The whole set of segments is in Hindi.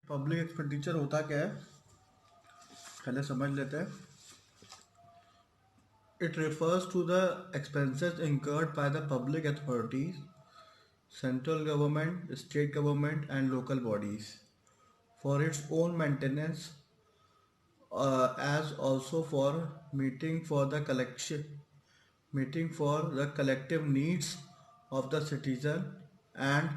पब्लिक एक्सपेंडिचर होता क्या है, पहले समझ लेते हैं। It refers to the expenses incurred by the public authorities, central government, state government and local bodies for its own maintenance, as also for meeting for the collective needs of the citizen and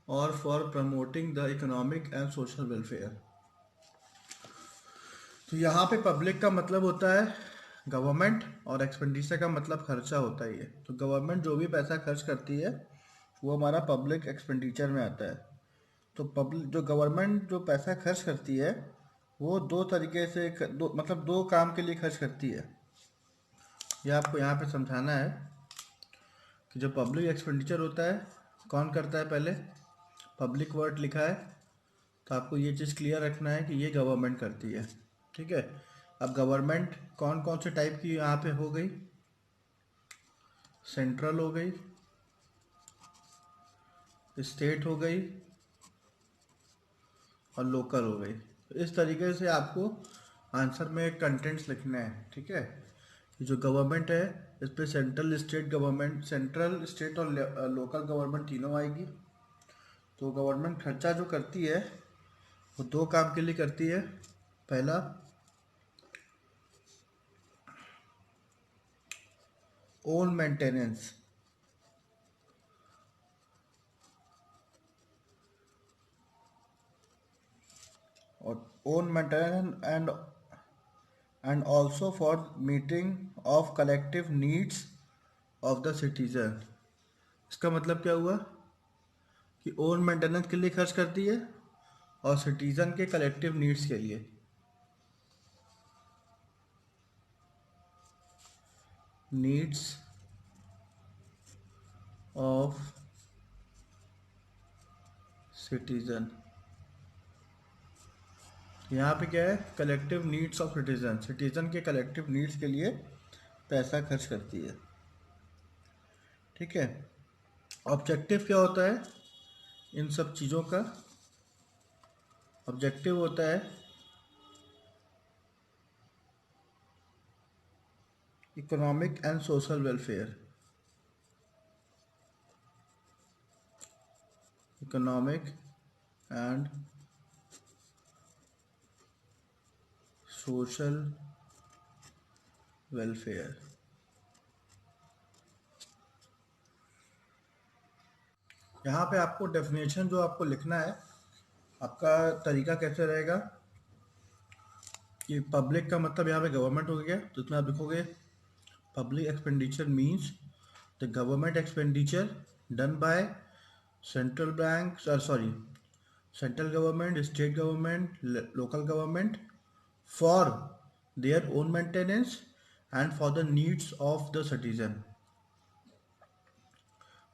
or for promoting the economic and social welfare। तो यहाँ पे पब्लिक का मतलब होता है गवर्नमेंट और एक्सपेंडिचर का मतलब खर्चा होता ही है। तो गवर्नमेंट जो भी पैसा खर्च करती है वो हमारा पब्लिक एक्सपेंडिचर में आता है। तो पब्लिक जो गवर्नमेंट जो पैसा खर्च करती है वो दो तरीके से मतलब दो काम के लिए खर्च करती है। ये आपको यहाँ पे समझाना है कि जो पब्लिक एक्सपेंडिचर होता है कौन करता है। पहले पब्लिक वर्ड लिखा है तो आपको ये चीज़ क्लियर रखना है कि ये गवर्नमेंट करती है, ठीक है। अब गवर्नमेंट कौन कौन से टाइप की यहाँ पे हो गई, सेंट्रल हो गई, स्टेट हो गई और लोकल हो गई। तो इस तरीके से आपको आंसर में कंटेंट्स लिखना है, ठीक है। जो गवर्नमेंट है इस पर सेंट्रल स्टेट और लोकल गवर्नमेंट तीनों आएगी। तो गवर्नमेंट खर्चा जो करती है वो दो काम के लिए करती है। पहला ओन मेंटेनेंस, और own maintenance and also for meeting of collective needs of the citizen. इसका मतलब क्या हुआ कि ओन मेंटेनेंस के लिए खर्च करती है और सिटीजन के कलेक्टिव नीड्स के लिए। नीड्स ऑफ सिटीजन, यहाँ पे क्या है, collective needs of citizen, citizen के कलेक्टिव नीड्स के लिए पैसा खर्च करती है, ठीक है। ऑब्जेक्टिव क्या होता है इन सब चीज़ों का? ऑब्जेक्टिव होता है economic and social welfare. Economic and social welfare. यहाँ पे आपको डेफिनेशन जो आपको लिखना है, आपका तरीका कैसे रहेगा कि पब्लिक का मतलब यहाँ पे गवर्नमेंट हो गया, तो इसमें आप लिखोगे public expenditure means the government expenditure done by central bank central government, state government, local government for their own maintenance and for the needs of the citizen.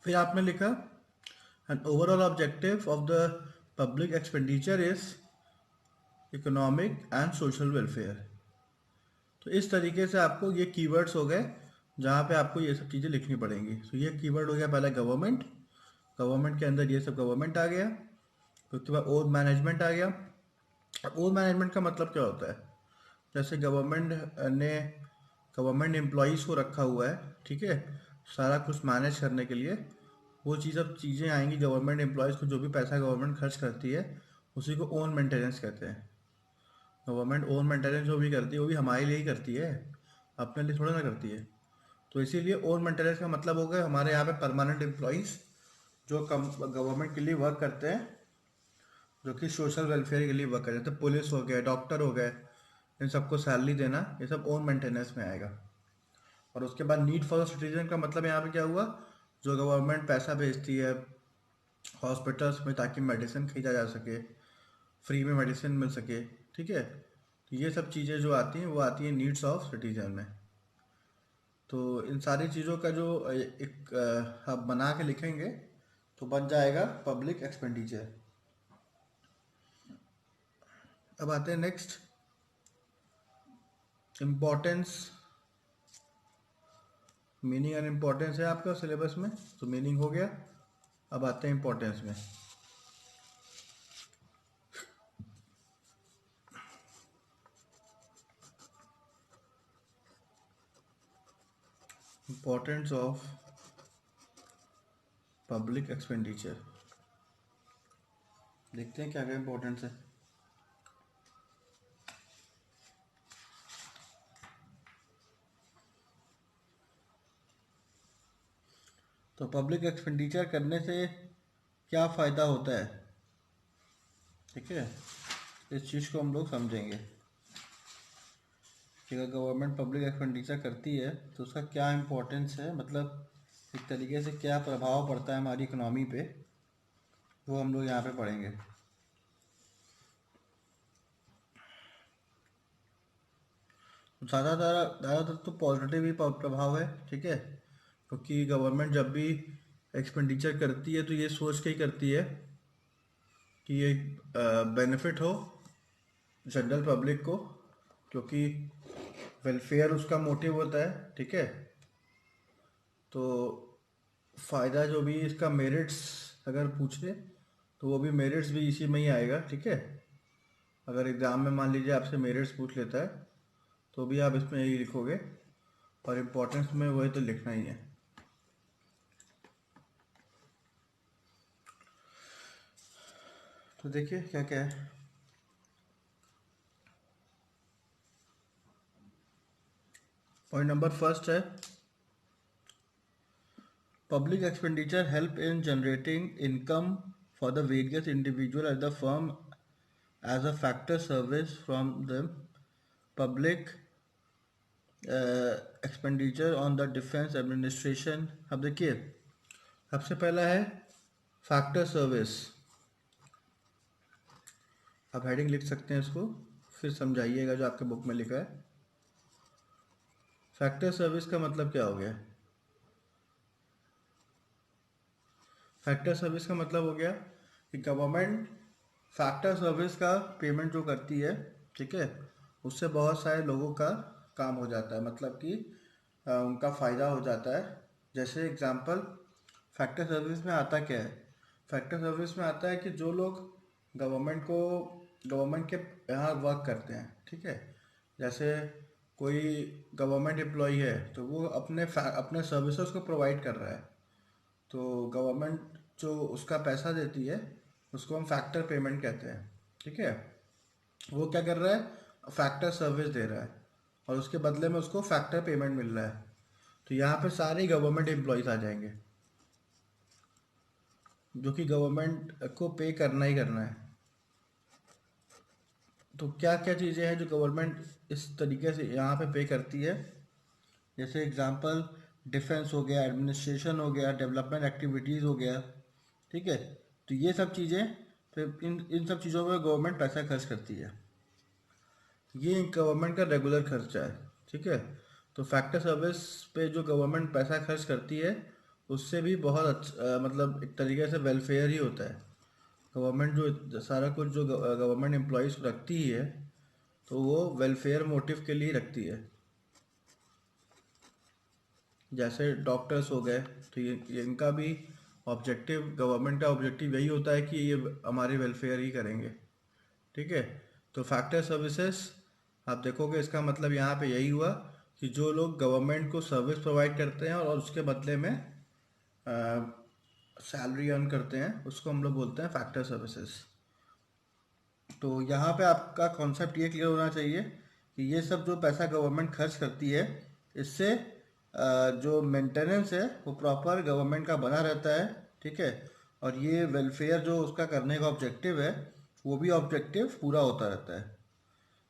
फिर आपने लिखा an overall objective of the public expenditure is economic and social welfare. तो इस तरीके से आपको ये कीवर्ड्स हो गए जहाँ पे आपको ये सब चीज़ें लिखनी पड़ेंगी। तो ये कीवर्ड हो गया पहला गवर्नमेंट, गवर्नमेंट के अंदर ये सब गवर्नमेंट आ गया। तो उसके बाद ओन मैनेजमेंट आ गया। अब ओन मैनेजमेंट का मतलब क्या होता है, जैसे गवर्नमेंट एम्प्लॉयज़ को रखा हुआ है, ठीक है, सारा कुछ मैनेज करने के लिए। वो चीज़ें आएंगी गवर्नमेंट एम्प्लॉयज़ को, जो भी पैसा गवर्नमेंट खर्च करती है उसी को ओन मेंटेनेंस कहते हैं। गवर्नमेंट ओन मेंटेनेंस जो भी करती है वो भी हमारे लिए ही करती है, अपने लिए थोड़ा ना करती है। तो इसीलिए ओन मेंटेनेंस का मतलब हो गया हमारे यहाँ पे परमानेंट एम्प्लॉयज़ जो कम गवर्नमेंट के लिए वर्क करते हैं, जो कि सोशल वेलफेयर के लिए वर्क करते हैं। तो पुलिस हो गए, डॉक्टर हो गए, इन सबको सैलरी देना, ये सब ओन मेंटेनेंस में आएगा। और उसके बाद नीड फॉर द सिटीजन का मतलब यहाँ पे क्या हुआ, जो गवर्नमेंट पैसा भेजती है हॉस्पिटल्स में ताकि मेडिसिन खरीदा जा सके, फ्री में मेडिसिन मिल सके, ठीक है। तो ये सब चीज़ें जो आती हैं वो आती हैं नीड्स ऑफ सिटीजन में। तो इन सारी चीज़ों का जो एक आप बना के लिखेंगे तो बन जाएगा पब्लिक एक्सपेंडिचर। अब आते हैं next, importance. Meaning and importance है आपका सिलेबस में, तो मीनिंग हो गया। अब आते हैं इम्पोर्टेंस में। Importance of public expenditure. देखते हैं क्या क्या इम्पोर्टेंस है। तो पब्लिक एक्सपेंडिचर करने से क्या फ़ायदा होता है, ठीक है, इस चीज़ को हम लोग समझेंगे कि अगर गवर्नमेंट पब्लिक एक्सपेंडिचर करती है तो उसका क्या इम्पोर्टेंस है, मतलब एक तरीके से क्या प्रभाव पड़ता है हमारी इकोनॉमी पे, वो हम लोग यहाँ पे पढ़ेंगे। ज़्यादातर तो पॉजिटिव ही प्रभाव है, ठीक है, क्योंकि गवर्नमेंट जब भी एक्सपेंडिचर करती है तो ये सोच के ही करती है कि ये बेनिफिट हो जनरल पब्लिक को, क्योंकि वेलफेयर उसका मोटिव होता है, ठीक है। तो फ़ायदा जो भी इसका मेरिट्स अगर पूछे तो वो भी मेरिट्स भी इसी में ही आएगा, ठीक है। अगर एग्ज़ाम में मान लीजिए आपसे मेरिट्स पूछ लेता है तो भी आप इसमें यही लिखोगे, और इम्पोर्टेंस में वही तो लिखना ही है। तो देखिए क्या क्या है। पॉइंट नंबर फर्स्ट है, public expenditure help in generating income for the various individual at the firm as a factor service from the public expenditure on the defence administration. अब देखिए, सबसे पहला है फैक्टर सर्विस। आप हेडिंग लिख सकते हैं इसको, फिर समझाइएगा जो आपके बुक में लिखा है। फैक्टर सर्विस का मतलब क्या हो गया? फैक्टर सर्विस का मतलब हो गया कि गवर्नमेंट फैक्टर सर्विस का पेमेंट जो करती है, ठीक है, उससे बहुत सारे लोगों का काम हो जाता है, मतलब कि उनका फ़ायदा हो जाता है। जैसे एग्जांपल, फैक्टर सर्विस में आता क्या है? फैक्टर सर्विस में आता है कि जो लोग गवर्नमेंट के यहाँ वर्क करते हैं, ठीक है, जैसे कोई गवर्नमेंट एम्प्लॉई है तो वो अपने सर्विसेज को प्रोवाइड कर रहा है, तो गवर्नमेंट जो उसका पैसा देती है उसको हम फैक्टर पेमेंट कहते हैं, ठीक है। वो क्या कर रहा है? फैक्टर सर्विस दे रहा है और उसके बदले में उसको फैक्टर पेमेंट मिल रहा है। तो यहाँ पे सारे गवर्नमेंट एम्प्लॉयज़ आ जाएंगे जो कि गवर्नमेंट को पे करना ही करना है। तो क्या क्या चीज़ें हैं जो गवर्नमेंट इस तरीके से यहाँ पे पे करती है? जैसे एग्जांपल, डिफेंस हो गया, एडमिनिस्ट्रेशन हो गया, डेवलपमेंट एक्टिविटीज़ हो गया, ठीक है। तो ये सब चीज़ें, फिर इन इन सब चीज़ों पे गवर्नमेंट पैसा खर्च करती है। ये गवर्नमेंट का रेगुलर खर्चा है, ठीक है। तो फैक्टर सर्विस पे जो गवर्नमेंट पैसा खर्च करती है उससे भी बहुत अच्छा, मतलब एक तरीके से वेलफेयर ही होता है। गवर्नमेंट जो सारा कुछ जो गवर्नमेंट एम्प्लॉयज़ रखती है तो वो वेलफेयर मोटिव के लिए रखती है। जैसे डॉक्टर्स हो गए, तो ये इनका भी ऑब्जेक्टिव, गवर्नमेंट का ऑब्जेक्टिव यही होता है कि ये हमारे वेलफेयर ही करेंगे, ठीक है। तो फैक्टर सर्विसेज आप देखोगे इसका मतलब यहाँ पे यही हुआ कि जो लोग गवर्नमेंट को सर्विस प्रोवाइड करते हैं और उसके बदले में सैलरी अर्न करते हैं, उसको हम लोग बोलते हैं फैक्टर सर्विसेज। तो यहाँ पे आपका कॉन्सेप्ट ये क्लियर होना चाहिए कि ये सब जो पैसा गवर्नमेंट खर्च करती है, इससे जो मेंटेनेंस है वो प्रॉपर गवर्नमेंट का बना रहता है, ठीक है। और ये वेलफेयर जो उसका करने का ऑब्जेक्टिव है वो भी ऑब्जेक्टिव पूरा होता रहता है।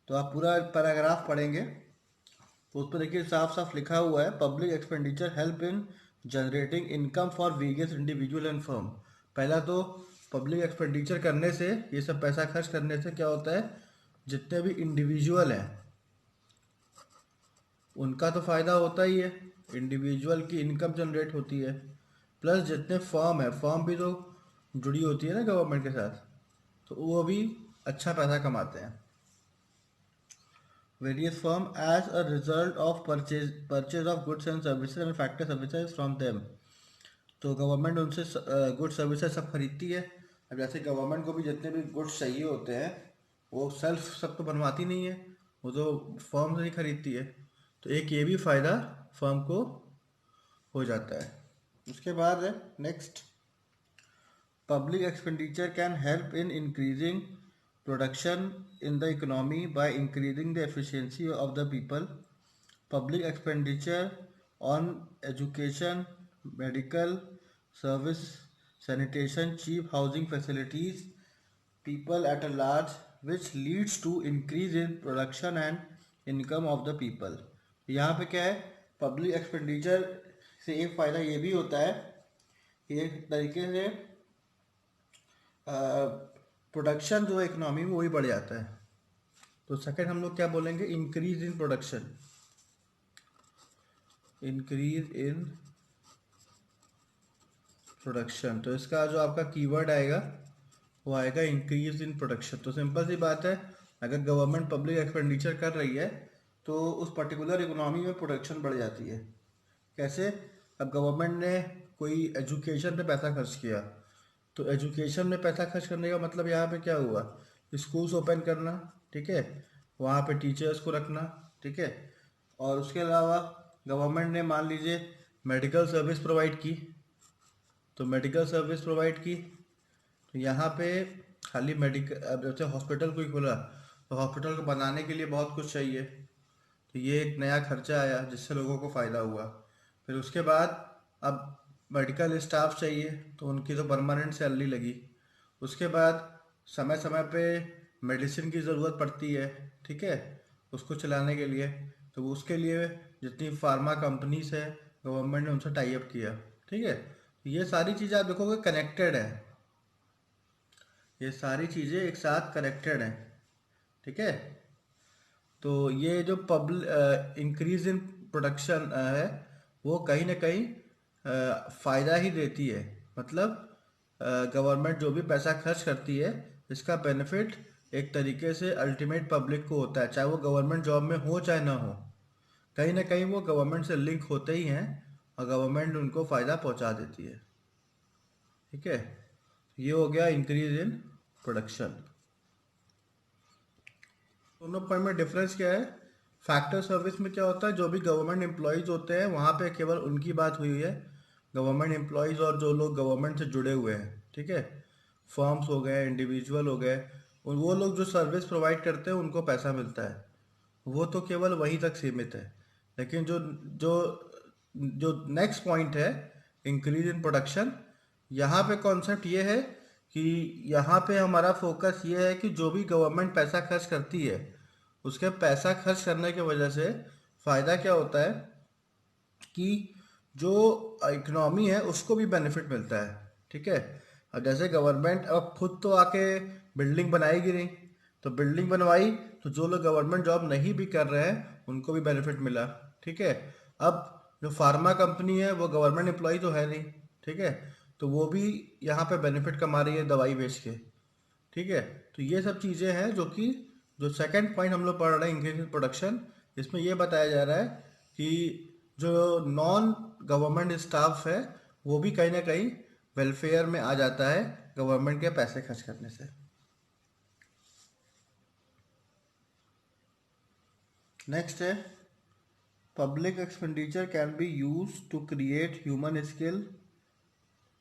तो आप पूरा पैराग्राफ पढ़ेंगे तो उस पर देखिए साफ साफ लिखा हुआ है, public expenditure help in generating income for various individual and firm. पहला तो पब्लिक एक्सपेंडिचर करने से, ये सब पैसा खर्च करने से क्या होता है, जितने भी इंडिविजुअल हैं उनका तो फ़ायदा होता ही है, इंडिविजुअल की इनकम जनरेट होती है, प्लस जितने फर्म है, फर्म भी तो जुड़ी होती है ना गवर्नमेंट के साथ, तो वो भी अच्छा पैसा कमाते हैं। Various firm as a result of purchase of goods and services and factor services from them। तो गवर्नमेंट उनसे गुड सर्विसेज सब खरीदती है। अब जैसे गवर्नमेंट को भी जितने भी गुड्स चाहिए होते हैं वो सेल्फ सब तो बनवाती नहीं है, वो तो फर्म से ही खरीदती है। तो एक ये भी फ़ायदा फर्म को हो जाता है। उसके बाद है next, public expenditure can help in increasing production in the economy by increasing the efficiency of the people. Public expenditure on education, medical service, sanitation, cheap housing facilities, people at a large, which leads to increase in production and income of the people. यहाँ पे क्या है, पब्लिक एक्सपेंडिचर से एक फ़ायदा ये भी होता है कि एक तरीके से प्रोडक्शन जो इकोनॉमी में वही बढ़ जाता है। तो सेकंड हम लोग क्या बोलेंगे, increase in production, increase in production. तो इसका जो आपका कीवर्ड आएगा वो आएगा इंक्रीज इन प्रोडक्शन। तो सिंपल सी बात है, अगर गवर्नमेंट पब्लिक एक्सपेंडिचर कर रही है तो उस पर्टिकुलर इकोनॉमी में प्रोडक्शन बढ़ जाती है। कैसे, अब गवर्नमेंट ने कोई एजुकेशन पे पैसा खर्च किया, तो एजुकेशन में पैसा खर्च करने का मतलब यहाँ पे क्या हुआ, स्कूल्स ओपन करना, ठीक है, वहाँ पे टीचर्स को रखना, ठीक है। और उसके अलावा गवर्नमेंट ने मान लीजिए मेडिकल सर्विस प्रोवाइड की, तो मेडिकल सर्विस प्रोवाइड की, तो यहाँ पे खाली मेडिकल, अब जैसे हॉस्पिटल कोई खुला तो हॉस्पिटल को बनाने के लिए बहुत कुछ चाहिए, तो ये एक नया खर्चा आया जिससे लोगों को फ़ायदा हुआ। फिर उसके बाद अब मेडिकल स्टाफ चाहिए तो उनकी तो परमानेंट सैलरी लगी। उसके बाद समय समय पे मेडिसिन की ज़रूरत पड़ती है, ठीक है, उसको चलाने के लिए, तो उसके लिए जितनी फार्मा कंपनीज है गवर्नमेंट ने उनसे टाई अप किया, ठीक है। ये सारी चीज़ें आप देखोगे कनेक्टेड है, ये सारी चीज़ें एक साथ कनेक्टेड हैं, ठीक है। तो ये जो इंक्रीज इन प्रोडक्शन है वो कहीं ना कहीं फ़ायदा ही देती है। मतलब गवर्नमेंट जो भी पैसा खर्च करती है इसका बेनिफिट एक तरीके से अल्टीमेट पब्लिक को होता है, चाहे वो गवर्नमेंट जॉब में हो चाहे ना हो, कहीं ना कहीं वो गवर्नमेंट से लिंक होते ही हैं और गवर्नमेंट उनको फ़ायदा पहुंचा देती है, ठीक है। ये हो गया इंक्रीज इन प्रोडक्शन। दोनों पॉइंट में डिफरेंस क्या है, फैक्टर सर्विस में क्या होता है, जो भी गवर्नमेंट एम्प्लॉयज़ होते हैं वहाँ पे केवल उनकी बात हुई है, गवर्नमेंट एम्प्लॉयज़ और जो लोग गवर्नमेंट से जुड़े हुए हैं, ठीक है, फर्म्स हो गए, इंडिविजुअल हो गए, और वो लोग जो सर्विस प्रोवाइड करते हैं उनको पैसा मिलता है, वो तो केवल वहीं तक सीमित है। लेकिन जो जो जो नेक्स्ट पॉइंट है इंक्रीज इन प्रोडक्शन, यहाँ पे कॉन्सेप्ट ये है कि यहाँ पे हमारा फोकस ये है कि जो भी गवर्नमेंट पैसा खर्च करती है उसके पैसा खर्च करने की वजह से फ़ायदा क्या होता है कि जो इकोनॉमी है उसको भी बेनिफिट मिलता है, ठीक है। अब जैसे गवर्नमेंट अब खुद तो आके बिल्डिंग बनाएगी नहीं, तो बिल्डिंग बनवाई तो जो लोग गवर्नमेंट जॉब नहीं भी कर रहे हैं उनको भी बेनिफिट मिला, ठीक है। अब जो फार्मा कंपनी है वो गवर्नमेंट एम्प्लॉय तो है नहीं, ठीक है, तो वो भी यहाँ पे बेनिफिट कमा रही है दवाई बेच के, ठीक है। तो ये सब चीज़ें हैं जो कि जो सेकंड पॉइंट हम लोग पढ़ रहे हैं इंक्रीज प्रोडक्शन, इसमें ये बताया जा रहा है कि जो नॉन गवर्नमेंट स्टाफ है वो भी कहीं ना कहीं वेलफेयर में आ जाता है गवर्नमेंट के पैसे खर्च करने से। नेक्स्ट है public expenditure can be use to create human skill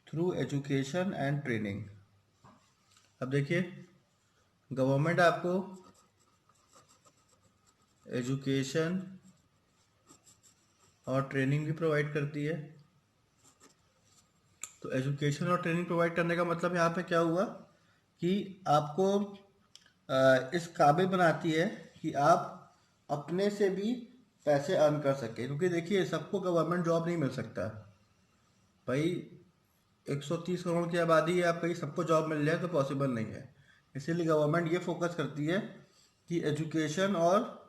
through education and training. अब देखिए गवर्नमेंट आपको एजुकेशन और ट्रेनिंग भी प्रोवाइड करती है। तो एजुकेशन और ट्रेनिंग प्रोवाइड करने का मतलब यहाँ पे क्या हुआ कि आपको इस काबिल बनाती है कि आप अपने से भी पैसे अर्न कर सके, क्योंकि देखिए सबको गवर्नमेंट जॉब नहीं मिल सकता भाई, 130 करोड़ की आबादी है, आप कहीं सबको जॉब मिल जाए तो पॉसिबल नहीं है। इसीलिए गवर्नमेंट ये फोकस करती है कि एजुकेशन और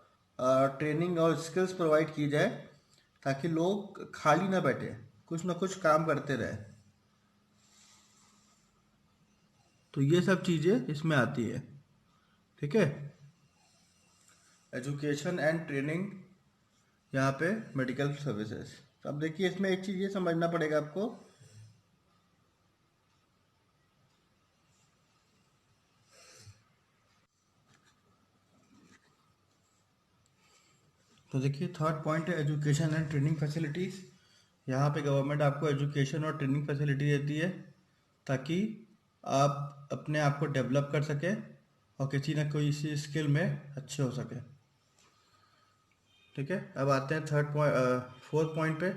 ट्रेनिंग और स्किल्स प्रोवाइड की जाए ताकि लोग खाली ना बैठे, कुछ ना कुछ काम करते रहे। तो ये सब चीज़ें इसमें आती है, ठीक है। एजुकेशन एंड ट्रेनिंग, यहाँ पे मेडिकल सर्विसेज। तो अब देखिए इसमें एक चीज़ ये समझना पड़ेगा आपको, तो देखिए थर्ड पॉइंट है एजुकेशन एंड ट्रेनिंग फैसिलिटीज़। यहाँ पे गवर्नमेंट आपको एजुकेशन और ट्रेनिंग फैसिलिटी देती है ताकि आप अपने आप को डेवलप कर सकें और किसी न कोई इसी स्किल में अच्छे हो सके। ठीक है, अब आते हैं थर्ड पॉइंट, फोर्थ पॉइंट पे।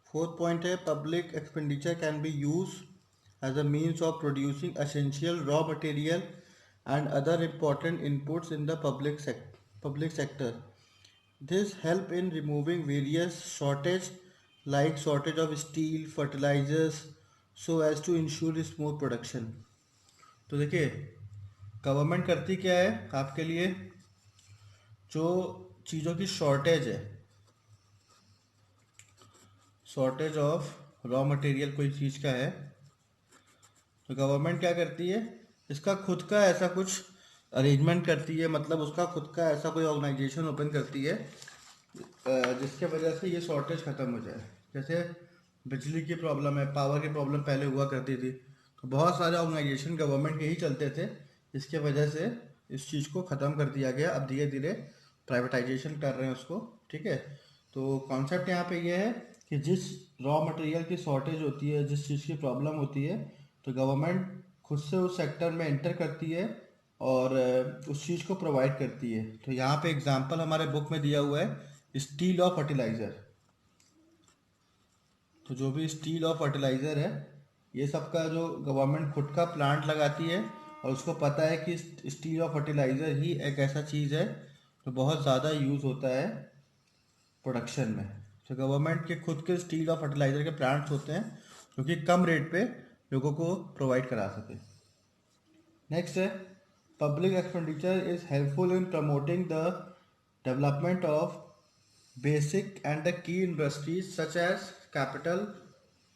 फोर्थ पॉइंट है public expenditure can be use as a means of producing essential raw material and other important inputs in the public sector. This help in removing various shortage like shortage of steel, fertilizers so as to ensure smooth production। तो देखिए गवर्नमेंट करती क्या है आपके लिए, जो चीज़ों की शॉर्टेज है, शॉर्टेज ऑफ रॉ मटेरियल कोई चीज़ का है, तो गवर्नमेंट क्या करती है, इसका खुद का ऐसा कुछ अरेंजमेंट करती है, मतलब उसका खुद का ऐसा कोई ऑर्गेनाइजेशन ओपन करती है जिसके वजह से ये शॉर्टेज ख़त्म हो जाए। जैसे बिजली की प्रॉब्लम है, पावर की प्रॉब्लम पहले हुआ करती थी, तो बहुत सारे ऑर्गेनाइजेशन गवर्नमेंट के ही चलते थे, इसके वजह से इस चीज़ को ख़त्म कर दिया गया। अब धीरे धीरे प्राइवेटाइजेशन कर रहे हैं उसको। ठीक है, तो कॉन्सेप्ट यहाँ पे ये है कि जिस रॉ मटेरियल की शॉर्टेज होती है, जिस चीज़ की प्रॉब्लम होती है, तो गवर्नमेंट खुद से उस सेक्टर में एंटर करती है और उस चीज़ को प्रोवाइड करती है। तो यहाँ पे एग्जांपल हमारे बुक में दिया हुआ है स्टील और फर्टिलाइज़र। तो जो भी स्टील और फर्टिलाइज़र है, ये सब का जो गवर्नमेंट खुद का प्लांट लगाती है और उसको पता है कि स्टील और फर्टिलाइज़र ही एक ऐसा चीज़ है जो बहुत ज़्यादा यूज़ होता है प्रोडक्शन में। तो गवर्नमेंट के खुद के स्टील और फर्टिलाइज़र के प्लांट्स होते हैं जो कि कम रेट पे लोगों को प्रोवाइड करा सके। नेक्स्ट है public expenditure is helpful in promoting the development of basic and the key industries such as capital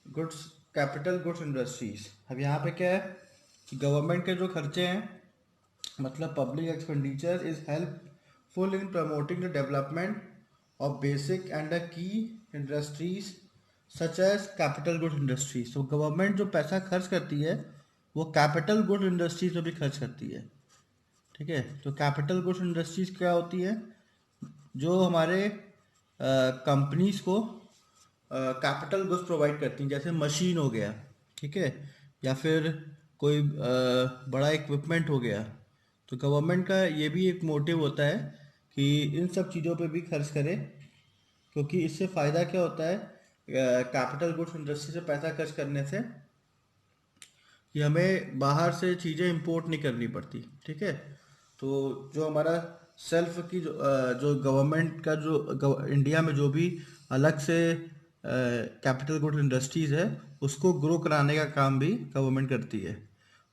goods capital goods industries. अब यहाँ पे क्या है कि गवर्नमेंट के जो खर्चे हैं, मतलब public expenditure is helpful in promoting the development of basic and the key industries such as capital good industries. तो गवर्नमेंट जो पैसा खर्च करती है वो कैपिटल गुड इंडस्ट्रीज में भी खर्च करती है। ठीक है, तो कैपिटल गुड्स इंडस्ट्रीज क्या होती है, जो हमारे कंपनीज को कैपिटल गुड्स प्रोवाइड करती हैं, जैसे मशीन हो गया, ठीक है, या फिर कोई बड़ा इक्विपमेंट हो गया। तो गवर्नमेंट का ये भी एक मोटिव होता है कि इन सब चीज़ों पे भी खर्च करे, क्योंकि इससे फ़ायदा क्या होता है कैपिटल गुड्स इंडस्ट्री से पैसा खर्च करने से, कि हमें बाहर से चीज़ें इंपोर्ट नहीं करनी पड़ती। ठीक है, तो जो हमारा सेल्फ की जो गवर्नमेंट का जो इंडिया में जो भी अलग से कैपिटल गुड इंडस्ट्रीज़ है उसको ग्रो कराने का काम भी गवर्नमेंट करती है,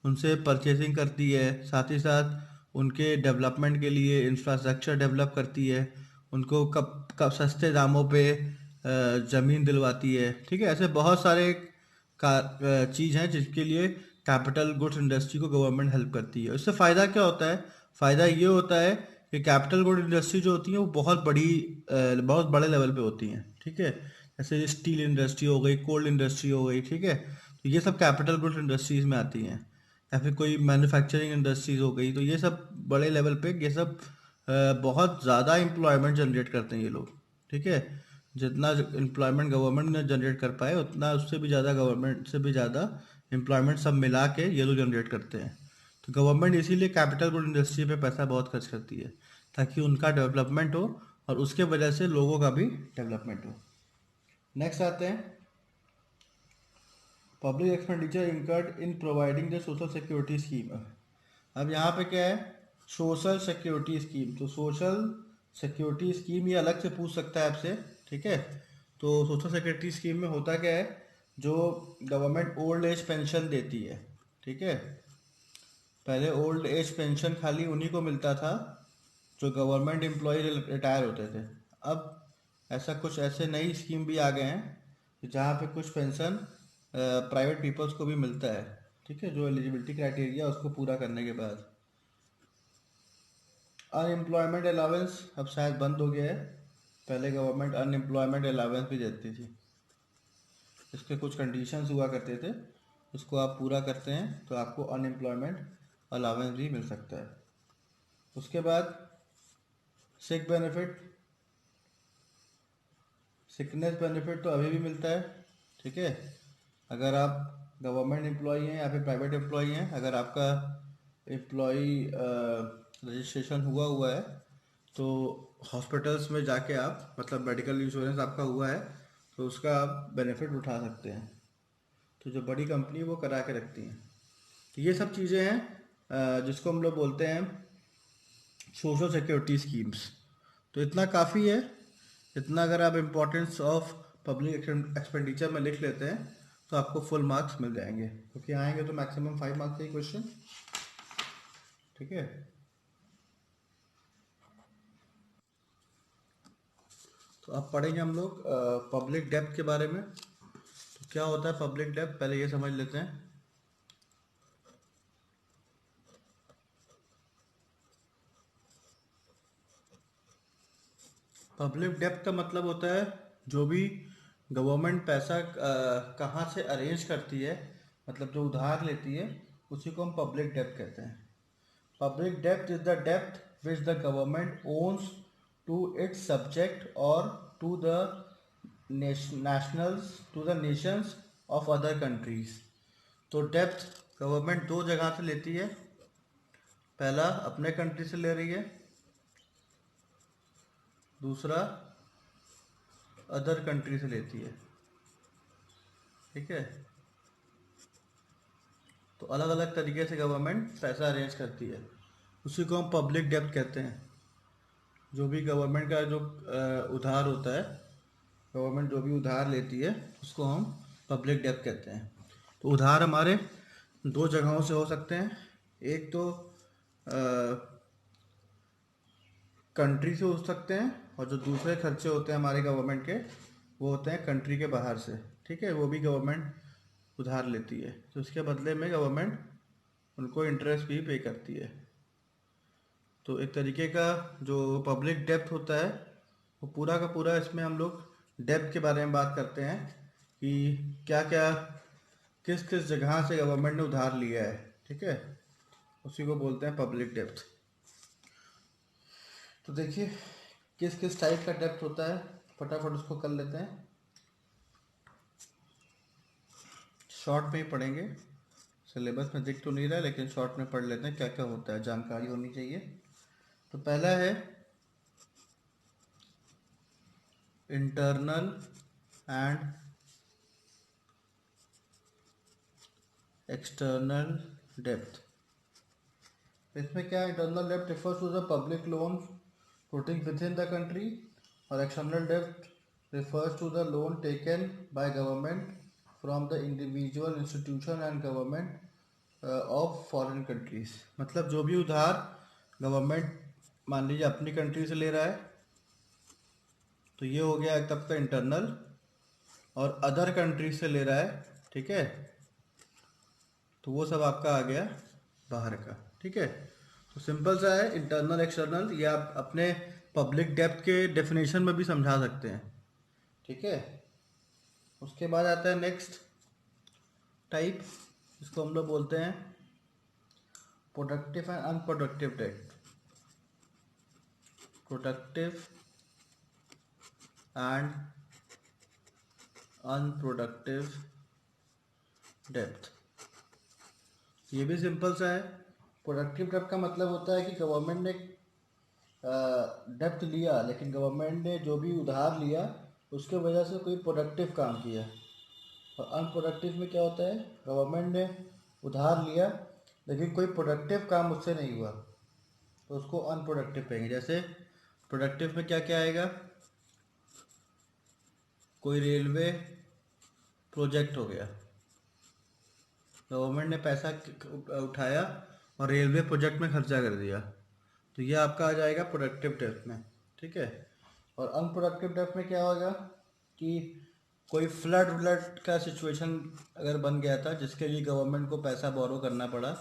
उनसे परचेजिंग करती है, साथ ही साथ उनके डेवलपमेंट के लिए इंफ्रास्ट्रक्चर डेवलप करती है, उनको कब कब सस्ते दामों पे ज़मीन दिलवाती है। ठीक है, ऐसे बहुत सारे का चीज़ हैं जिसके लिए कैपिटल गुड्स इंडस्ट्री को गवर्नमेंट हेल्प करती है। उससे फ़ायदा क्या होता है, फ़ायदा ये होता है कि कैपिटल गुड इंडस्ट्री जो होती है वो बहुत बड़ी बहुत बड़े लेवल पे होती हैं। ठीक है, जैसे स्टील इंडस्ट्री हो गई, कोल्ड इंडस्ट्री हो गई। ठीक है, तो ये सब कैपिटल गुड इंडस्ट्रीज़ में आती हैं, या फिर कोई मैन्युफैक्चरिंग इंडस्ट्रीज़ हो गई। तो ये सब बड़े लेवल पे ये सब बहुत ज़्यादा एम्प्लॉयमेंट जनरेट करते हैं ये लोग। ठीक है, जितना एम्प्लॉयमेंट गवर्नमेंट ने जनरेट कर पाए उतना उससे भी ज़्यादा गवर्नमेंट से भी ज़्यादा एम्प्लॉयमेंट सब मिला के ये लोग जनरेट करते हैं। तो गवर्नमेंट इसीलिए कैपिटल गुड इंडस्ट्री पे पैसा बहुत खर्च करती है ताकि उनका डेवलपमेंट हो और उसके वजह से लोगों का भी डेवलपमेंट हो। नेक्स्ट आते हैं public expenditure incurred in providing the social security scheme. अब यहाँ पे क्या है, सोशल सिक्योरिटी स्कीम। तो सोशल सिक्योरिटी स्कीम ये अलग से पूछ सकता है आपसे। ठीक है, तो सोशल सिक्योरिटी स्कीम में होता क्या है, जो गवर्नमेंट ओल्ड एज पेंशन देती है। ठीक है, पहले ओल्ड एज पेंशन खाली उन्हीं को मिलता था जो गवर्नमेंट एम्प्लॉय रिटायर होते थे। अब ऐसा कुछ ऐसे नई स्कीम भी आ गए हैं जहाँ पे कुछ पेंशन प्राइवेट पीपल्स को भी मिलता है। ठीक है, जो एलिजिबिलिटी क्राइटेरिया उसको पूरा करने के बाद। अनएम्प्लॉयमेंट अलाउंस अब शायद बंद हो गया है, पहले गवर्नमेंट अनएम्प्लॉयमेंट अलाउंस भी देती थी, इसके कुछ कंडीशंस हुआ करते थे, उसको आप पूरा करते हैं तो आपको अनएम्प्लॉयमेंट अलाउंस भी मिल सकता है। उसके बाद सिक बेनिफिट, सिकनेस बेनिफिट तो अभी भी मिलता है, ठीक है। अगर आप गवर्नमेंट एम्प्लॉई हैं या फिर प्राइवेट एम्प्लॉई हैं, अगर आपका एम्प्लॉई रजिस्ट्रेशन हुआ हुआ है तो हॉस्पिटल्स में जाके आप, मतलब मेडिकल इंश्योरेंस आपका हुआ है तो उसका आप बेनिफिट उठा सकते हैं। तो जो बड़ी कंपनी वो करा के रखती हैं। तो ये सब चीज़ें हैं जिसको हम लोग बोलते हैं सोशल सिक्योरिटी स्कीम्स। तो इतना काफ़ी है। इतना अगर आप इम्पोर्टेंस ऑफ पब्लिक एक्सपेंडिचर में लिख लेते हैं तो आपको फुल मार्क्स मिल जाएंगे, क्योंकि आएंगे तो मैक्सिमम 5 मार्क्स के क्वेश्चन, ठीक है। तो अब पढ़ेंगे हम लोग पब्लिक डेब्ट के बारे में। तो क्या होता है पब्लिक डेब्ट, पहले ये समझ लेते हैं। पब्लिक डेब्ट का मतलब होता है जो भी गवर्नमेंट पैसा कहाँ से अरेंज करती है, मतलब जो उधार लेती है, उसी को हम पब्लिक डेब्ट कहते हैं। पब्लिक डेब्ट इज द डेब्ट which the government ons to it's subject और to the nationals, to the Nations of other countries. तो डेब्ट गवर्नमेंट दो जगह से लेती है। पहला अपने कंट्री से ले रही है, दूसरा अदर कंट्री से लेती है, ठीक है। तो अलग अलग तरीके से गवर्नमेंट पैसा अरेंज करती है, उसी को हम पब्लिक डेब्ट कहते हैं। जो भी गवर्नमेंट का जो उधार होता है, गवर्नमेंट जो भी उधार लेती है उसको हम पब्लिक डेब्ट कहते हैं। तो उधार हमारे दो जगहों से हो सकते हैं। एक तो कंट्री से हो सकते हैं, और जो दूसरे खर्चे होते हैं हमारे गवर्नमेंट के, वो होते हैं कंट्री के बाहर से, ठीक है। वो भी गवर्नमेंट उधार लेती है, तो उसके बदले में गवर्नमेंट उनको इंटरेस्ट भी पे करती है। तो एक तरीके का जो पब्लिक डेब्ट होता है वो पूरा का पूरा, इसमें हम लोग डेब्ट के बारे में बात करते हैं कि क्या क्या किस किस जगह से गवर्नमेंट ने उधार लिया है, ठीक है। उसी को बोलते हैं पब्लिक डेब्ट। तो देखिए किस किस टाइप का डेब्ट होता है, फटाफट उसको कर लेते हैं, शॉर्ट में ही पढ़ेंगे। सिलेबस में दिख तो नहीं रहा है, लेकिन शॉर्ट में पढ़ लेते हैं क्या क्या होता है, जानकारी होनी चाहिए। तो पहला है इंटरनल एंड एक्सटर्नल डेब्ट। इसमें क्या है, इंटरनल डेब्ट refers to the public loan putting within the country, और एक्सटर्नल डेब्ट refers to the loan taken by government from the individual institution and government of foreign countries। मतलब जो भी उधार गवर्नमेंट मान लीजिए अपनी कंट्री से ले रहा है तो ये हो गया तब का इंटरनल, और अदर कंट्री से ले रहा है, ठीक है, तो वो सब आपका आ गया बाहर का, ठीक है। तो सिंपल सा है इंटरनल एक्सटर्नल, ये आप अपने पब्लिक डेब्ट के डेफिनेशन में भी समझा सकते हैं, ठीक है। उसके बाद आता है नेक्स्ट टाइप, इसको हम लोग बोलते हैं प्रोडक्टिव एंड अनप्रोडक्टिव डेब्ट। प्रोडक्टिव एंड अनप्रोडक्टिव डेब्ट, ये भी सिंपल सा है। प्रोडक्टिव डेब्ट का मतलब होता है कि गवर्नमेंट ने डेब्ट लिया, लेकिन गवर्नमेंट ने जो भी उधार लिया उसके वजह से कोई प्रोडक्टिव काम किया। और अनप्रोडक्टिव में क्या होता है, गवर्नमेंट ने उधार लिया लेकिन कोई प्रोडक्टिव काम उससे नहीं हुआ, तो उसको अनप्रोडक्टिव कहेंगे। जैसे प्रोडक्टिव में क्या क्या आएगा, कोई रेलवे प्रोजेक्ट हो गया, गवर्नमेंट ने पैसा उठाया और रेलवे प्रोजेक्ट में खर्चा कर दिया, तो ये आपका आ जाएगा प्रोडक्टिव डेब्ट में, ठीक है। और अनप्रोडक्टिव डेब्ट में क्या होगा कि कोई फ्लड व्लड का सिचुएशन अगर बन गया था जिसके लिए गवर्नमेंट को पैसा बोरो करना पड़ा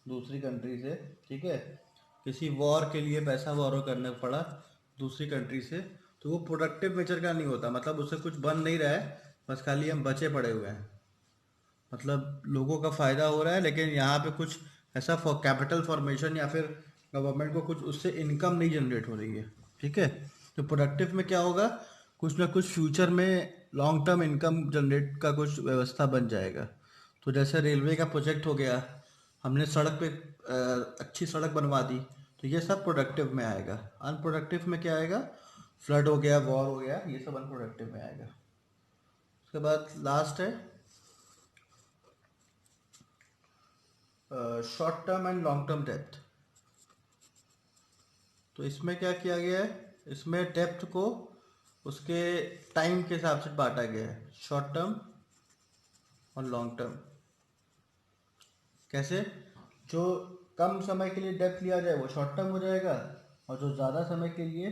दूसरी कंट्री से, ठीक है, किसी वॉर के लिए पैसा बोरो करना पड़ा दूसरी कंट्री से, तो वो प्रोडक्टिव नेचर का नहीं होता, मतलब उससे कुछ बन नहीं रहा है, बस खाली हम बचे पड़े हुए हैं, मतलब लोगों का फ़ायदा हो रहा है लेकिन यहाँ पे कुछ ऐसा कैपिटल फॉर्मेशन या फिर गवर्नमेंट को कुछ उससे इनकम नहीं जनरेट हो रही है, ठीक है। तो प्रोडक्टिव में क्या होगा, कुछ ना कुछ फ्यूचर में लॉन्ग टर्म इनकम जनरेट का कुछ व्यवस्था बन जाएगा। तो जैसे रेलवे का प्रोजेक्ट हो गया, हमने सड़क पे अच्छी सड़क बनवा दी, तो ये सब प्रोडक्टिव में आएगा। अनप्रोडक्टिव में क्या आएगा? फ्लड हो गया, वॉर हो गया, ये सब अनप्रोडक्टिव में आएगा। उसके बाद लास्ट है short term and long term depth. तो इसमें क्या किया गया है? इसमें डेप्थ को उसके टाइम के हिसाब से बांटा गया है, शॉर्ट टर्म और लॉन्ग टर्म। कैसे? जो कम समय के लिए डेप्थ लिया जाए वो शॉर्ट टर्म हो जाएगा, और जो ज़्यादा समय के लिए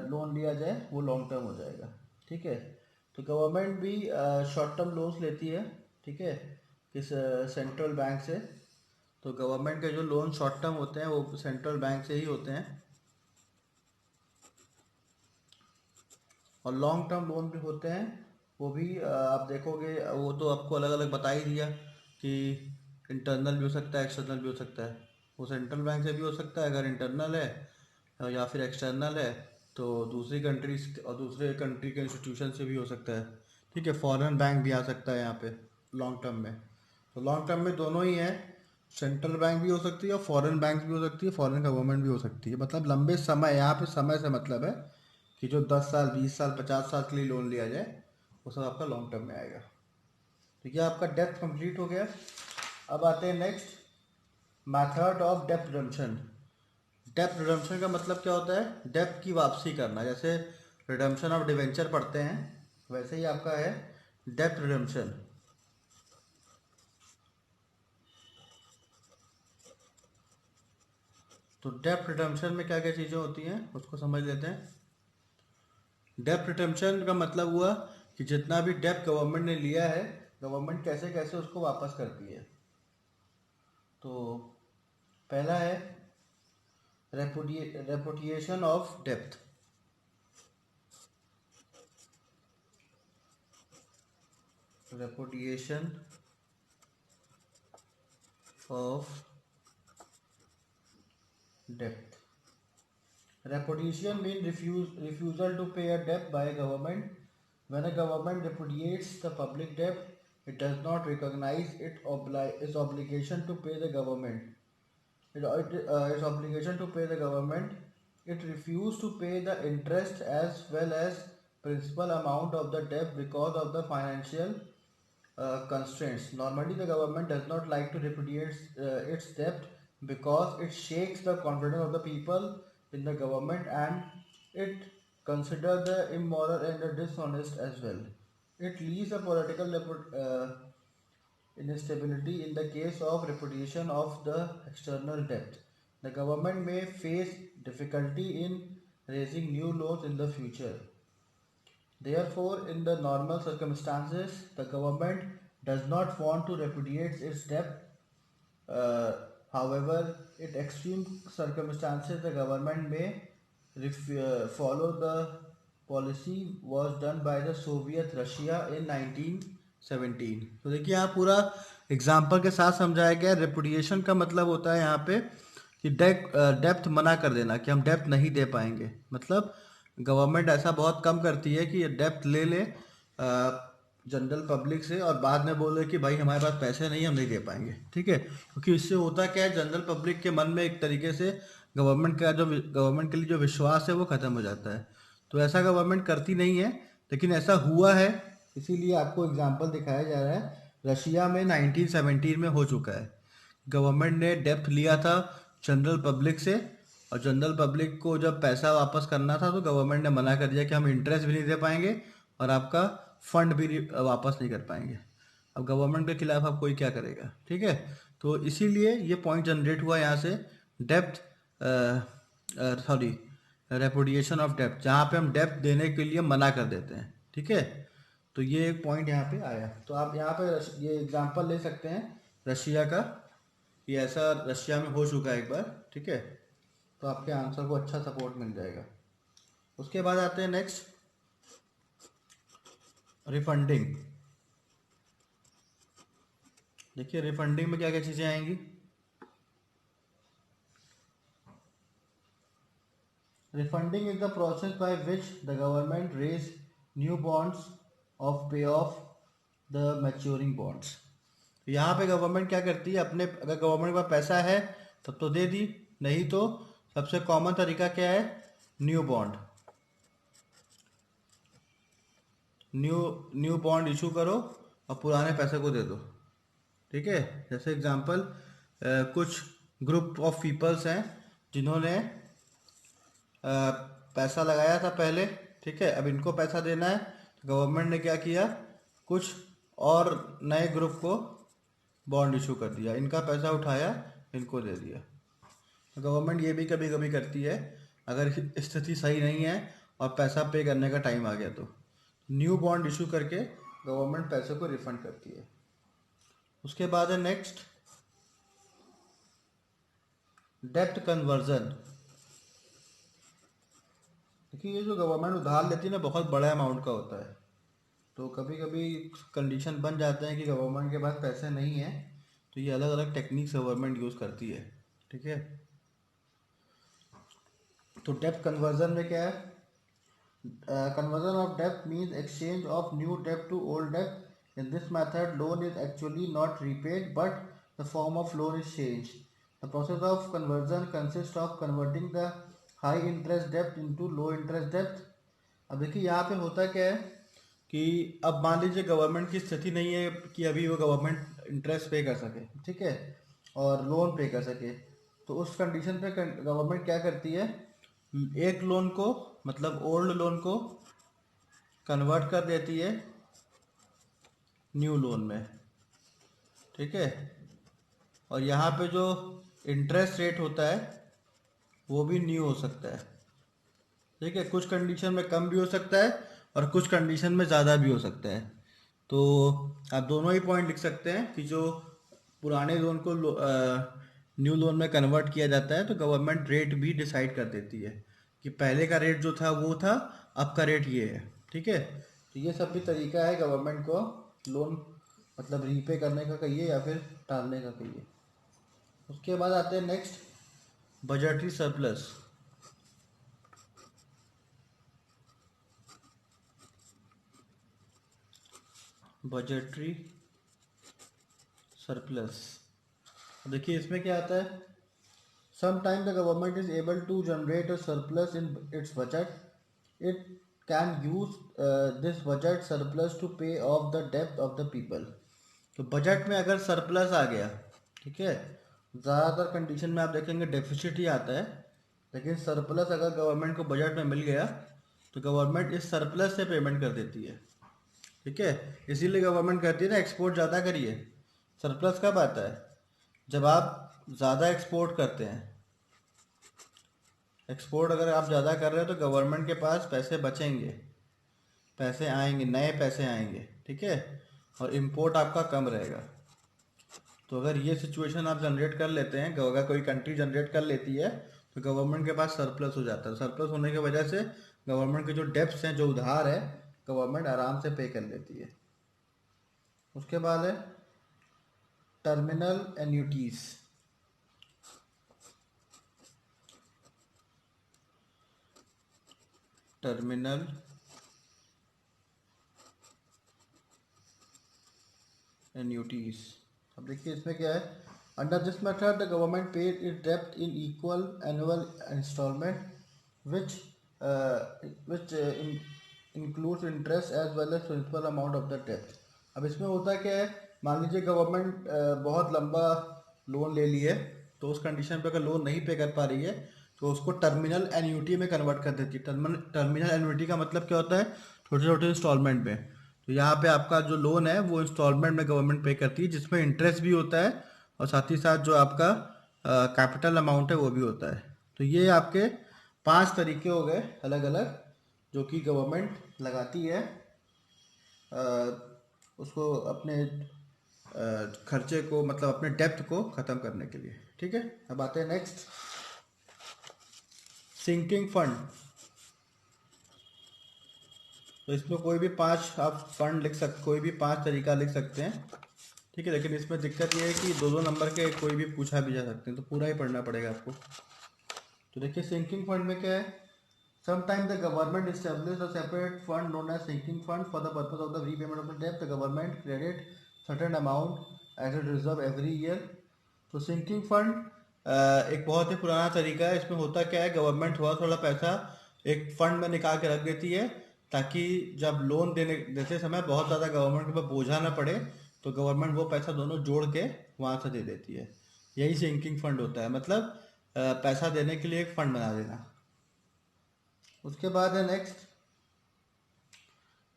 लोन लिया जाए वो लॉन्ग टर्म हो जाएगा। ठीक है? तो गवर्नमेंट भी शॉर्ट टर्म लोन्स लेती है, ठीक है, किस सेंट्रल बैंक से। तो गवर्नमेंट के जो लोन शॉर्ट टर्म होते हैं वो सेंट्रल बैंक से ही होते हैं, और लॉन्ग टर्म लोन भी होते हैं। वो भी आप देखोगे, वो तो आपको अलग अलग बता ही दिया कि इंटरनल भी हो सकता है, एक्सटर्नल भी हो सकता है। वो सेंट्रल बैंक से भी हो सकता है अगर इंटरनल है, या फिर एक्सटर्नल है तो दूसरी कंट्रीज और दूसरे कंट्री के इंस्टीट्यूशन से भी हो सकता है। ठीक है? फॉरेन बैंक भी आ सकता है यहाँ पे लॉन्ग टर्म में। तो लॉन्ग टर्म में दोनों ही है, सेंट्रल बैंक भी हो सकती है और फॉरेन बैंक भी हो सकती है, फॉरेन गवर्नमेंट भी हो सकती है। मतलब लंबे समय, यहाँ पे समय से मतलब है कि जो 10 साल, 20 साल, 50 साल के लिए लोन लिया जाए, वो सब आपका लॉन्ग टर्म में आएगा। तो ये आपका डेप्थ कंप्लीट हो गया। अब आते हैं next, method of depth redemption. Depth redemption का मतलब क्या होता है? डेप्थ की वापसी करना। जैसे रिडम्पशन ऑफ डिवेंचर पढ़ते हैं, वैसे ही आपका है डेप्थ रिडम्पशन। तो डेप्थ रिडम्पशन में क्या क्या चीज़ें होती हैं उसको समझ लेते हैं। डेप्थ रिडम्पशन का मतलब हुआ कि जितना भी डेप्थ गवर्नमेंट ने लिया है, गवर्नमेंट कैसे कैसे उसको वापस करती है। तो पहला है रेपुटिएशन ऑफ डेप्थ। रेपुटिएशन ऑफ डेप्थ। Repudiation means refusal to pay a debt by a government. When a government repudiates the public debt, it does not recognize its obligation to pay the government. Its obligation to pay the government. It refuses to pay the interest as well as principal amount of the debt because of the financial constraints. Normally, the government does not like to repudiate its debt because it shakes the confidence of the people in the government, and it considers the immoral and the dishonest as well. It leaves a political instability in the case of repudiation of the external debt. The government may face difficulty in raising new loans in the future. Therefore, in the normal circumstances, the government does not want to repudiate its debt. Uh, However, in extreme circumstances, the government may follow the policy was done by the Soviet Russia in 1917। तो देखिए यहाँ पूरा एग्जाम्पल के साथ समझाया गया। रेपुडिएशन का मतलब होता है यहाँ पे कि डेप्थ मना कर देना, कि हम डेप्थ नहीं दे पाएंगे। मतलब गवर्नमेंट ऐसा बहुत कम करती है कि डेप्थ ले ले जनरल पब्लिक से, और बाद में बोले कि भाई हमारे पास पैसे नहीं, हम नहीं दे पाएंगे। ठीक है? क्योंकि इससे होता क्या है, जनरल पब्लिक के मन में एक तरीके से गवर्नमेंट के लिए जो विश्वास है वो ख़त्म हो जाता है। तो ऐसा गवर्नमेंट करती नहीं है, लेकिन ऐसा हुआ है, इसीलिए आपको एग्जाम्पल दिखाया जा रहा है। रशिया में 1917 में हो चुका है। गवर्नमेंट ने डेप्थ लिया था जनरल पब्लिक से, और जनरल पब्लिक को जब पैसा वापस करना था तो गवर्नमेंट ने मना कर दिया कि हम इंटरेस्ट भी नहीं दे पाएंगे और आपका फंड भी वापस नहीं कर पाएंगे। अब गवर्नमेंट के खिलाफ अब कोई क्या करेगा? ठीक है? तो इसीलिए ये पॉइंट जनरेट हुआ यहाँ से, depth sorry repudiation of depth, जहाँ पे हम डेप्थ देने के लिए मना कर देते हैं। ठीक है? तो ये एक पॉइंट यहाँ पे आया। तो आप यहाँ पे ये एग्जांपल ले सकते हैं रशिया का, ये ऐसा रशिया में हो चुका है एक बार। ठीक है? तो आपके आंसर को अच्छा सपोर्ट मिल जाएगा। उसके बाद आते हैं नेक्स्ट, रिफंडिंग। देखिए रिफंडिंग में क्या क्या चीज़ें आएंगी। Refunding is the process by which the government raise new bonds of pay off the maturing bonds. यहाँ पे गवर्नमेंट क्या करती है, अपने अगर गवर्नमेंट के पास पैसा है तब तो दे दी, नहीं तो सबसे कॉमन तरीका क्या है, new bond, new bond issue करो और पुराने पैसे को दे दो। ठीक है, जैसे एग्जांपल कुछ ग्रुप ऑफ पीपल्स हैं जिन्होंने पैसा लगाया था पहले, ठीक है, अब इनको पैसा देना है, तो गवर्नमेंट ने क्या किया, कुछ और नए ग्रुप को बॉन्ड इशू कर दिया, इनका पैसा उठाया इनको दे दिया। तो गवर्नमेंट ये भी कभी कभी करती है अगर स्थिति सही नहीं है और पैसा पे करने का टाइम आ गया तो न्यू बॉन्ड इशू करके गवर्नमेंट पैसे को रिफंड करती है। उसके बाद है नेक्स्ट डेप्ट कन्वर्जन। देखिए ये जो गवर्नमेंट उधार लेती है ना, बहुत बड़ा अमाउंट का होता है, तो कभी कभी कंडीशन बन जाते हैं कि गवर्नमेंट के पास पैसे नहीं है, तो ये अलग अलग टेक्निक्स गवर्नमेंट यूज़ करती है। ठीक है, तो डेप्ट कन्वर्जन में क्या है, conversion of dept means exchange of new dept to old dept. In this method loan is actually not repaid but the form of loan is change. The process of conversion consist of converting the high interest dept into low interest डेप्ट। अब देखिए यहाँ पे होता क्या है कि अब मान लीजिए गवर्नमेंट की स्थिति नहीं है कि अभी वो गवर्नमेंट इंटरेस्ट पे कर सके, ठीक है, और लोन पे कर सके, तो उस कंडीशन पे गवर्नमेंट क्या करती है, एक लोन को मतलब ओल्ड लोन को कन्वर्ट कर देती है न्यू लोन में। ठीक है, और यहाँ पे जो इंटरेस्ट रेट होता है वो भी न्यू हो सकता है। ठीक है, कुछ कंडीशन में कम भी हो सकता है और कुछ कंडीशन में ज़्यादा भी हो सकता है। तो आप दोनों ही पॉइंट लिख सकते हैं कि जो पुराने लोन को न्यू लोन में कन्वर्ट किया जाता है तो गवर्नमेंट रेट भी डिसाइड कर देती है कि पहले का रेट जो था वो था, अब का रेट ये है। ठीक है, तो ये सब भी तरीका है गवर्नमेंट को लोन मतलब रीपे करने का कहिए या फिर टालने का कहिए। उसके बाद आते हैं next budgetary surplus. Budgetary surplus, देखिए इसमें क्या आता है, sometime the government is able to generate a surplus in its budget, it can use this budget surplus to pay off the डेब्ट ऑफ द पीपल। तो बजट में अगर सरप्लस आ गया, ठीक है, ज़्यादातर कंडीशन में आप देखेंगे डेफिसिट ही आता है, लेकिन सरप्लस अगर गवर्नमेंट को बजट में मिल गया तो गवर्नमेंट इस सरप्लस से पेमेंट कर देती है। ठीक है, इसीलिए गवर्नमेंट कहती है ना एक्सपोर्ट ज़्यादा करिए। सरप्लस कब आता है, जब आप ज़्यादा एक्सपोर्ट करते हैं। एक्सपोर्ट अगर आप ज़्यादा कर रहे हो तो गवर्नमेंट के पास पैसे बचेंगे, पैसे आएंगे, नए पैसे आएंगे। ठीक है, और इम्पोर्ट आपका कम रहेगा। तो अगर ये सिचुएशन आप जनरेट कर लेते हैं, अगर कोई कंट्री जनरेट कर लेती है तो गवर्नमेंट के पास सरप्लस हो जाता है। सरप्लस होने की वजह से गवर्नमेंट के जो डेब्ट्स हैं, जो उधार है, गवर्नमेंट आराम से पे कर लेती है। उसके बाद है टर्मिनल एन्यूटीज। टर्मिनल एन्यूटीज, अब देखिए इसमें क्या है, under this method the government paid it dept in equal annual instalment which which includes interest as well as principal amount of the डेप्ट। अब इसमें होता क्या है, मान लीजिए गवर्नमेंट बहुत लंबा लोन ले लिए, तो उस कंडीशन पे अगर लोन नहीं पे कर पा रही है तो उसको टर्मिनल एन्यूटी में कन्वर्ट कर देती है। टर्मिनल एन्यूटी का मतलब क्या होता है, छोटे छोटे इंस्टॉलमेंट में। तो यहाँ पे आपका जो लोन है वो इंस्टॉलमेंट में गवर्नमेंट पे करती है, जिसमें इंटरेस्ट भी होता है और साथ ही साथ जो आपका कैपिटल अमाउंट है वो भी होता है। तो ये आपके 5 तरीके हो गए अलग अलग जो कि गवर्नमेंट लगाती है उसको अपने खर्चे को मतलब अपने डेप्थ को ख़त्म करने के लिए। ठीक है, अब आते हैं नेक्स्ट सिंकिंग फंड। तो इसमें कोई भी 5 आप फंड लिख सकते, कोई भी 5 तरीका लिख सकते हैं। ठीक है, लेकिन इसमें दिक्कत ये है कि 2-2 नंबर के कोई भी पूछा भी जा सकते हैं, तो पूरा ही पढ़ना पड़ेगा आपको। तो देखिए सिंकिंग फंड में क्या है, Sometimes the government establishes a separate fund known as sinking fund for the purpose of the repayment of the debt. The government credit certain amount as a reserve every year. तो सिंकिंग फंड एक बहुत ही पुराना तरीका है। इसमें होता क्या है, गवर्नमेंट थोड़ा थोड़ा पैसा एक फंड में निकाल के रख देती है ताकि जब लोन देते समय बहुत ज़्यादा गवर्नमेंट के ऊपर बोझा ना पड़े, तो गवर्नमेंट वो पैसा दोनों जोड़ के वहाँ से दे देती है। यही सिंकिंग फंड होता है, मतलब पैसा देने के लिए एक फंड बना देना। उसके बाद है next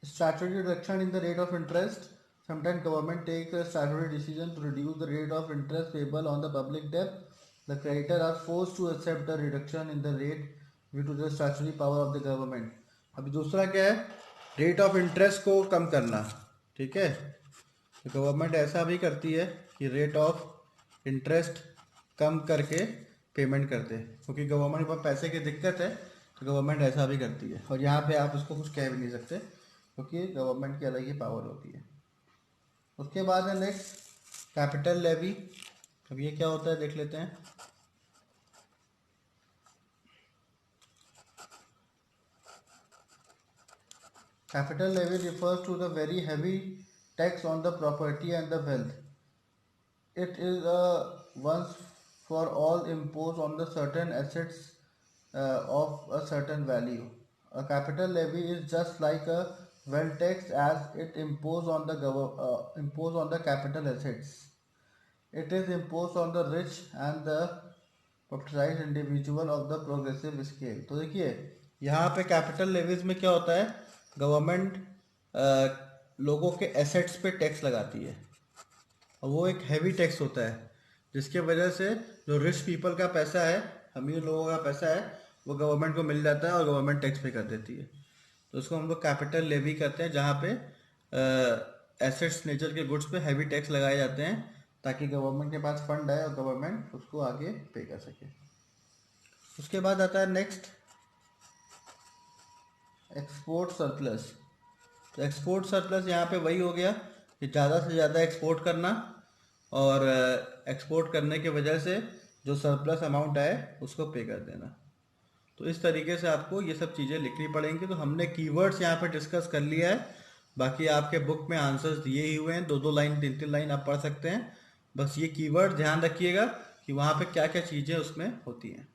statutory reduction in the rate of interest. Sometimes government takes a statutory decision to reduce the rate of interest payable on the public debt. The creditor are forced to accept the reduction in the rate due to the statutory power of the government. अभी दूसरा क्या है, रेट ऑफ इंटरेस्ट को कम करना। ठीक है, तो गवर्नमेंट ऐसा भी करती है कि रेट ऑफ इंटरेस्ट कम करके पेमेंट करते हैं, क्योंकि गवर्नमेंट के पास पैसे की दिक्कत है, तो गवर्नमेंट ऐसा भी करती है। और यहाँ पे आप उसको कुछ कह भी नहीं सकते, क्योंकि गवर्नमेंट की अलग ही पावर होती है। उसके बाद है नेक्स्ट कैपिटल लेवी। अब ये क्या होता है देख लेते हैं। Capital levy refers to the very heavy tax on the property and the wealth. It is a once for all imposed on the certain assets of a certain value. A capital levy is just like a wealth tax as it imposed on the capital assets. It is imposed on the rich and the propertized individual of the progressive scale. तो देखिए यहाँ पे कैपिटल लेवीज में क्या होता है, गवर्नमेंट लोगों के एसेट्स पे टैक्स लगाती है, और वो एक हैवी टैक्स होता है, जिसके वजह से जो रिच पीपल का पैसा है, अमीर लोगों का पैसा है, वो गवर्नमेंट को मिल जाता है और गवर्नमेंट टैक्स पे कर देती है। तो उसको हम लोग कैपिटल लेवी करते हैं, जहाँ पे एसेट्स नेचर के गुड्स पे हैवी टैक्स लगाए जाते हैं ताकि गवर्नमेंट के पास फंड आए और गवर्नमेंट उसको आगे पे कर सके। उसके बाद आता है नेक्स्ट एक्सपोर्ट सरप्लस। तो एक्सपोर्ट सरप्लस यहाँ पे वही हो गया कि ज़्यादा से ज़्यादा एक्सपोर्ट करना, और एक्सपोर्ट करने की वजह से जो सरप्लस अमाउंट आए उसको पे कर देना। तो इस तरीके से आपको ये सब चीज़ें लिखनी पड़ेंगी। तो हमने कीवर्ड्स यहाँ पे डिस्कस कर लिया है, बाकी आपके बुक में आंसर्स दिए ही हुए हैं, 2-2 लाइन 3-3 लाइन आप पढ़ सकते हैं। बस ये कीवर्ड ध्यान रखिएगा कि वहाँ पे क्या क्या चीज़ें उसमें होती हैं।